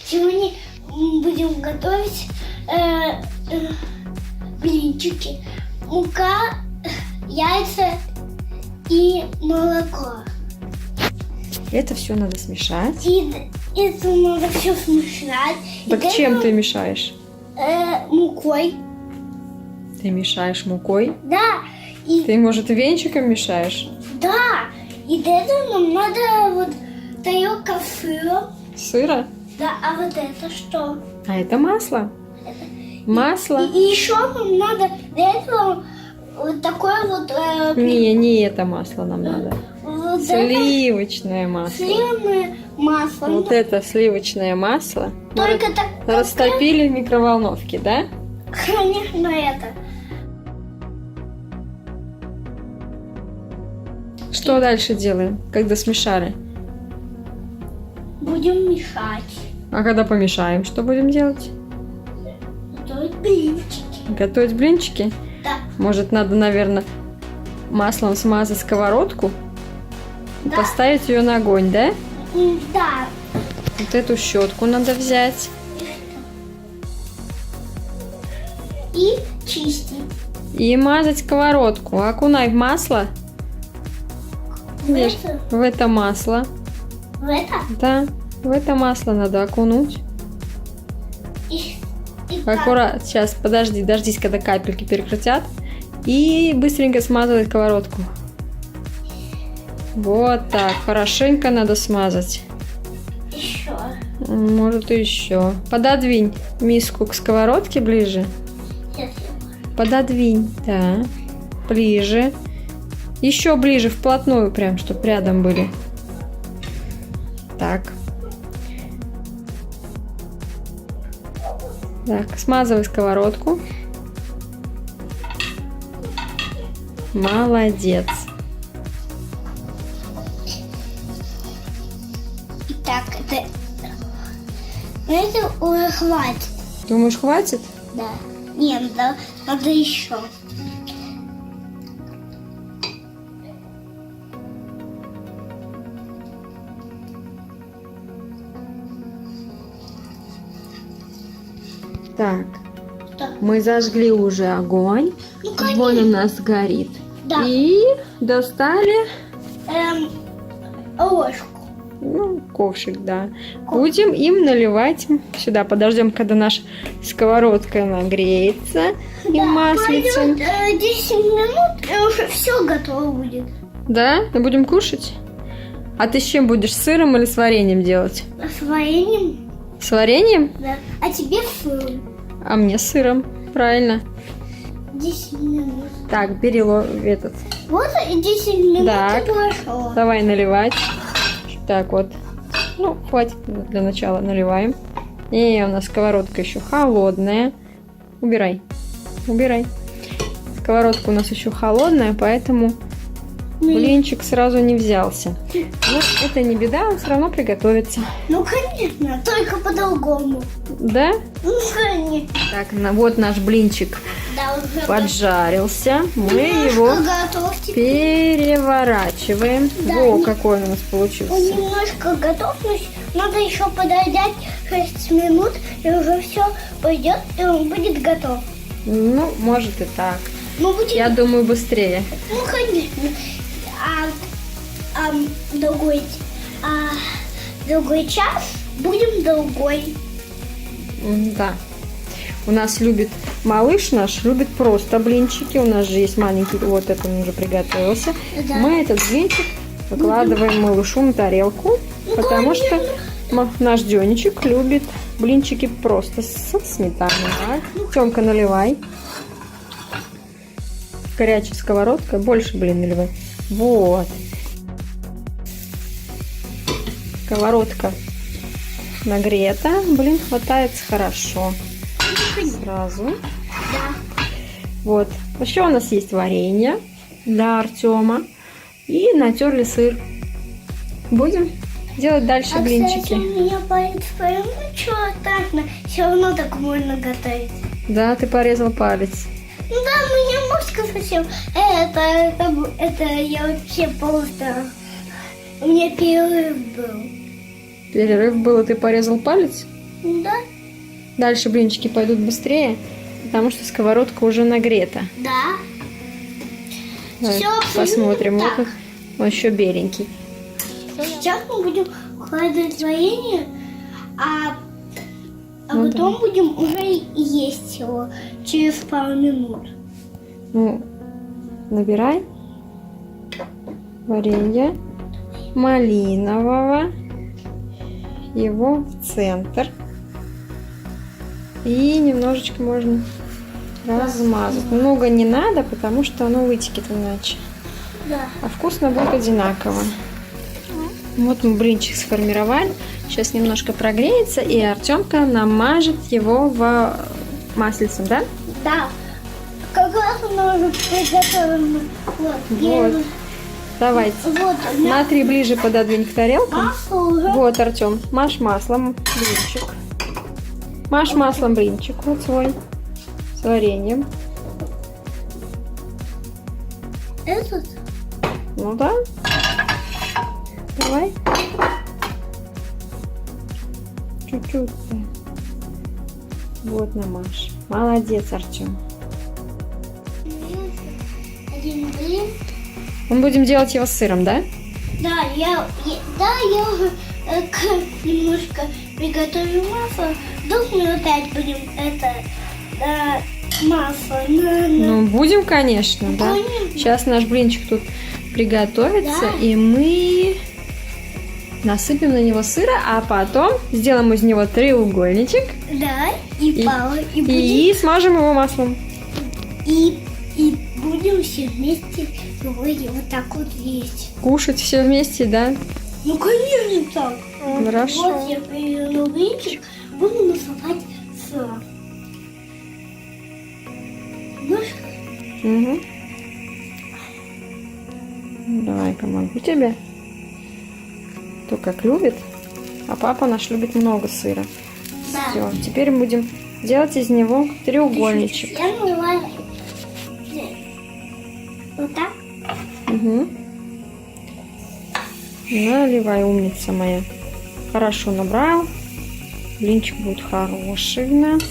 Сегодня будем готовить блинчики. Мука, яйца и молоко. Это все надо смешать. И это надо все смешать. Так И чем это, ты мешаешь? мукой. Ты мешаешь мукой? Да. И Ты, может, венчиком мешаешь? да. И для этого нам надо вот тарелка сыра. Сыра? Да, а вот это что? А это масло. Масло? И еще нам надо для этого вот такое вот Не это масло нам надо. вот Сливочное масло. сливное масло. Вот это сливочное масло. Только так, Растопили в микроволновке, да? конечно, это. Что дальше делаем, когда смешали? Будем мешать. А когда помешаем, что будем делать? Готовить блинчики. Готовить блинчики? Да. Может, надо, наверное, маслом смазать сковородку и Да. поставить ее на огонь, да? Да. Вот эту щетку надо взять. И чистить. И мазать сковородку. Окунай в масло. В Видишь, это? в это масло. В это? Да, в это масло надо окунуть. И как? Аккуратно. Сейчас, подожди, дождись, когда капельки прекратят. И быстренько смазывай сковородку. Вот так. Хорошенько надо смазать. Еще. Может, и еще. Пододвинь миску к сковородке ближе. Сейчас я Пододвинь, да. Ближе. Еще ближе, вплотную прям, чтобы рядом были. Так. Так, смазывай сковородку. Молодец. Так, это уже хватит. Думаешь, хватит? Да. Не, надо еще. Так, Так. мы зажгли уже огонь. Ну, Вон у нас горит. Да. И достали, Ложку. ну, ковшик, да. Будем им наливать сюда. Подождем, когда наша сковородка нагреется и маслица. Пройдет 10 минут, и уже все готово будет. Да? Мы будем кушать? А ты с чем будешь? С сыром или с вареньем делать? С вареньем, С вареньем? да. А тебе с сыром. А мне с сыром. Правильно. 10 минут. Так, бери этот. Вот и 10 минут Так. и прошло. Давай наливать. Так вот. Ну, хватит для начала. Наливаем. И у нас сковородка еще холодная. Убирай. Убирай. Сковородка у нас еще холодная, поэтому блинчик сразу не взялся. Но это не беда, он все равно приготовится. Ну, конечно, только по-другому. Да? Ну, конечно. Так, вот наш блинчик Да, уже поджарился. Мы немножко его готов теперь. переворачиваем. Да, Во, не- какой он у нас Он получился. немножко готов, но надо еще подождать 6 минут, и уже все пойдет, и он будет готов. Ну, может и так. Мы будем, Я думаю, быстрее. ну, конечно, другой час будем другой. Да. У нас любит малыш наш, любит просто блинчики. У нас же есть маленький, вот это он уже приготовился. Да. Мы этот блинчик выкладываем малышу на тарелку, потому что наш Денечек любит блинчики просто со сметаной. Так, Тёмка, наливай. Горячая сковородка, больше, наливай. Вот. Сковородка нагрета. Хватает хорошо. Сразу. Да. Вот. Еще у нас есть варенье для Артема. И натерли сыр. Будем делать дальше А, блинчики. кстати, у меня палец, ну что, так, все равно так можно готовить. Да, ты порезал палец. Ну да, у меня мозг совсем. Это я вообще просто... У меня перерыв был. Перерыв был, и ты порезал палец? Да. Дальше блинчики пойдут быстрее, потому что сковородка уже нагрета. Да. Давай Всё абсолютно посмотрим. так. Вот он еще беленький. Сейчас мы будем укладывать варенье, а Ну потом будем уже есть его через пару минут. Ну, набирай варенье малинового, его в центр. И немножечко можно размазать. Много не надо, потому что оно вытекет иначе. Да. А вкусно будет одинаково. Вот мы блинчик сформировали. Сейчас немножко прогреется, и Артемка намажет его в маслицем, да? Да. Как раз оно уже приготовлено. Вот. Вот. Давайте. Вот. На 3 ближе пододвинь к тарелкам. Масло уже. Вот, Артем, маш маслом блинчик. Маш маслом блинчик вот свой. С вареньем. Этот? Ну да. Давай. Чуть-чуть. Вот намажь. Молодец, Артем. Один блин. Мы будем делать его с сыром, да? Да, я уже немножко приготовлю масло. Вдруг мы опять будем масло. Ну, будем, конечно, да. Конечно. Сейчас наш блинчик тут приготовится, Да. и мы насыпем на него сыра, а потом сделаем из него треугольничек Да, и пау, и будем, и смажем его маслом. и будем все вместе его вот так вот есть. Кушать все вместе, да? Ну, конечно, так. Хорошо. Вот я переверну блинчик, буду насыпать сыром. Угу. Давай, помогу тебе. Кто как любит. А папа наш любит много сыра. Да. Все, теперь будем делать из него треугольничек. Я наливаю вот так. Угу. Наливай, умница моя. Хорошо набрал. Блинчик будет хороший у нас.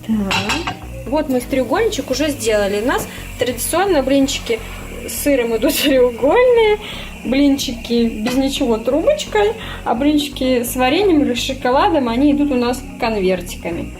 Так. Вот мы треугольничек уже сделали. У нас традиционно блинчики с сыром идут треугольные. Блинчики без ничего трубочкой. А блинчики с вареньем или с шоколадом, они идут у нас конвертиками.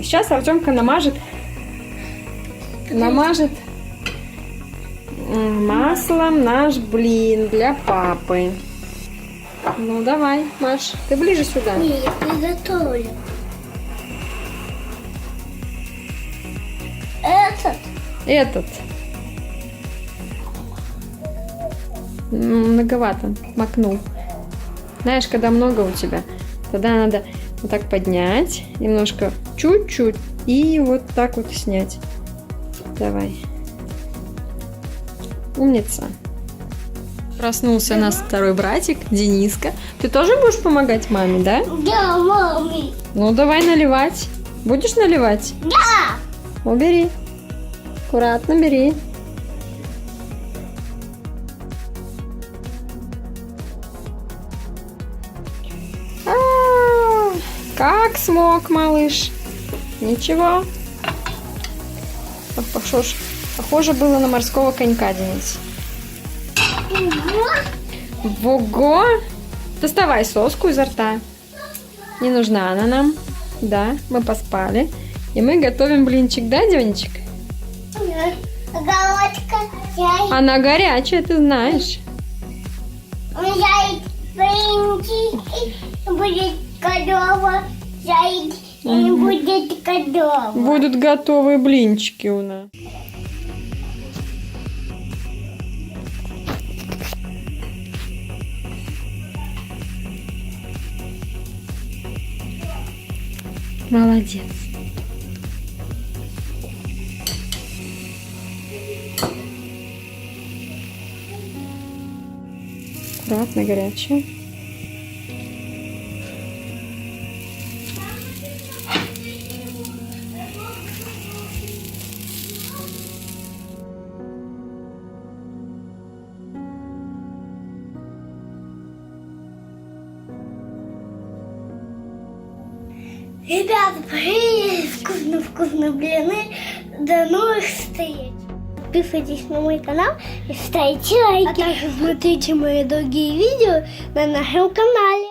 Сейчас Артемка намажет маслом наш блин для папы. Ну давай, Маш, ты ближе сюда. Нет, я приготовлю. Этот. Многовато макнул. Знаешь, когда много у тебя, тогда надо вот так поднять, немножко, чуть-чуть, и вот так вот снять. Давай. Умница. Проснулся у нас второй братик, Дениска. Ты тоже будешь помогать маме, да? Да, маме. Ну, давай наливать. Будешь наливать? Да. Убери. Аккуратно бери. Как смог, малыш? Ничего. Похоже было на морского конька, Денис. Ого! Доставай соску изо рта. Не нужна она нам. Да, мы поспали. И мы готовим блинчик, да, Денечек? Голодка. Она горячая, ты знаешь. Будет готово. И будет готово. Будут готовые блинчики у нас. Молодец. Аккуратно, горячая. Ребята, привет! Вкусно-вкусно блины. До новых встреч! Подписывайтесь на мой канал и ставьте лайки. А также смотрите мои другие видео на нашем канале.